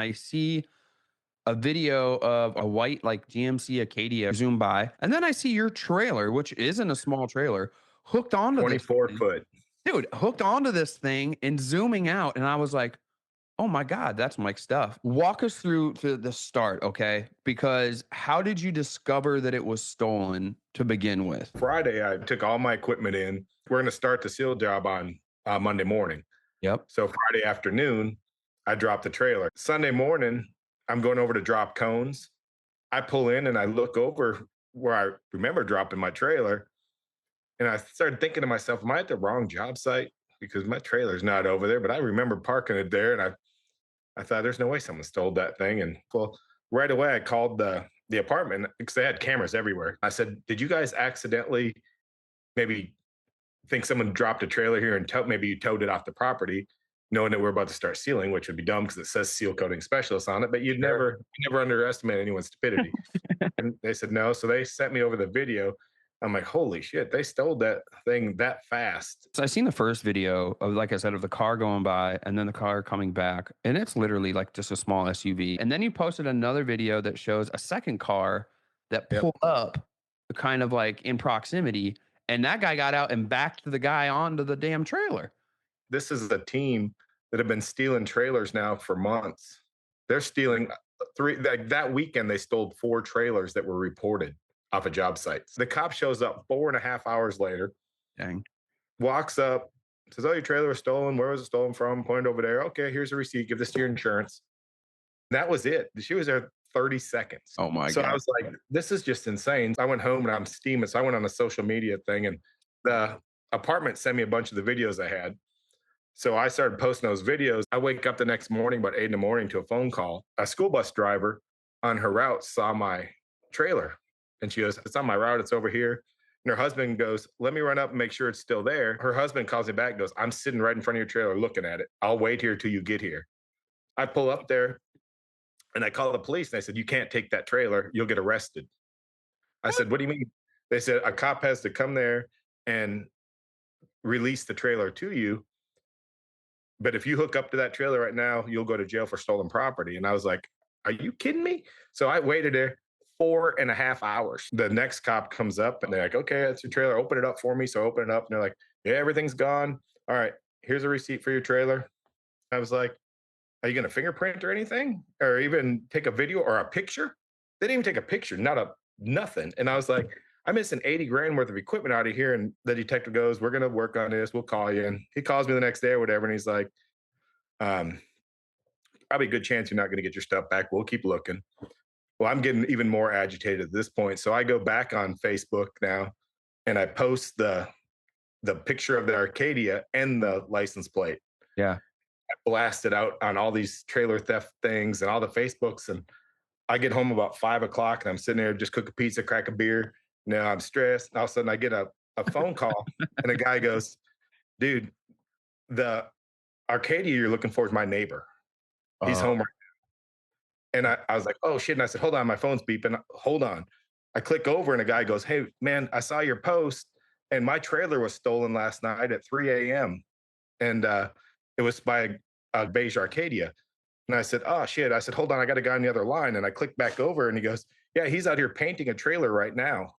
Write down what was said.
I see a video of a white like GMC Acadia zoom by, and then I see your trailer, which isn't a small trailer, hooked onto this 24 thing. foot. Dude, hooked onto this thing and zooming out, and I was like, "Oh my god, that's Mike's stuff." Walk us through to the start, okay? Because how did you discover that it was stolen to begin with? Friday, I took all my equipment in. We're going to start the seal job on Monday morning. Yep. So Friday afternoon, I dropped the trailer. Sunday morning, I'm going over to drop cones. I pull in and I look over where I remember dropping my trailer. And I started thinking to myself, am I at the wrong job site? Because my trailer's not over there, but I remember parking it there. And I thought there's no way someone stole that thing. And well, right away I called the apartment because they had cameras everywhere. I said, did you guys accidentally maybe think someone dropped a trailer here and maybe you towed it off the property, knowing that we're about to start sealing, which would be dumb because it says seal coating specialist on it, but Sure. you never underestimate anyone's stupidity. And they said no. So they sent me over the video. I'm like, holy shit, they stole that thing that fast. So I seen the first video of, like I said, of the car going by and then the car coming back, and it's literally like just a small SUV. And then you posted another video that shows a second car that Yep. pulled up kind of like in proximity, and that guy got out and backed the guy onto the damn trailer. This is a team that have been stealing trailers now for months. They're stealing three, like that weekend, they stole 4 trailers that were reported off of job sites. The cop shows up 4.5 hours later, Dang. walks up, says, oh, your trailer was stolen. Where was it stolen from? Pointed over there. Okay, here's a receipt. Give this to your insurance. That was it. She was there 30 seconds. Oh my So I god. was like, this is just insane. I went home and I'm steaming. So I went on a social media thing and the apartment sent me a bunch of the videos I had. So I started posting those videos. I wake up the next morning, about 8 in the morning, to a phone call. A school bus driver on her route saw my trailer and she goes, it's on my route. It's over here. And her husband goes, let me run up and make sure it's still there. Her husband calls me back and goes, I'm sitting right in front of your trailer looking at it. I'll wait here till you get here. I pull up there and I call the police and I said, you can't take that trailer. You'll get arrested. I said, what do you mean? They said, a cop has to come there and release the trailer to you. But if you hook up to that trailer right now, you'll go to jail for stolen property. And I was like, are you kidding me? So I waited there 4.5 hours. The next cop comes up and they're like, okay, that's your trailer. Open it up for me. So I open it up and they're like, yeah, everything's gone. All right, here's a receipt for your trailer. I was like, are you going to fingerprint or anything? Or even take a video or a picture? They didn't even take a picture, not a nothing. And I was like, I'm missing 80 grand worth of equipment out of here. And the detective goes, we're going to work on this. We'll call you. And he calls me the next day or whatever. And he's like, um, probably a good chance you're not going to get your stuff back. We'll keep looking. Well, I'm getting even more agitated at this point. So I go back on Facebook now and I post the picture of the Arcadia and the license plate. Yeah. I blast it out on all these trailer theft things and all the Facebooks. And I get home about 5 o'clock and I'm sitting there, just cook a pizza, crack a beer. Now I'm stressed. All of a sudden I get a phone call and a guy goes, dude, the Arcadia you're looking for is my neighbor. He's Oh, home right now. And I was like, oh shit. And I said, hold on, my phone's beeping. Hold on. I click over and a guy goes, hey man, I saw your post and my trailer was stolen last night at 3 a.m. And it was by a beige Arcadia. And I said, oh shit. I said, hold on, I got a guy on the other line. And I clicked back over and he goes, yeah, he's out here painting a trailer right now.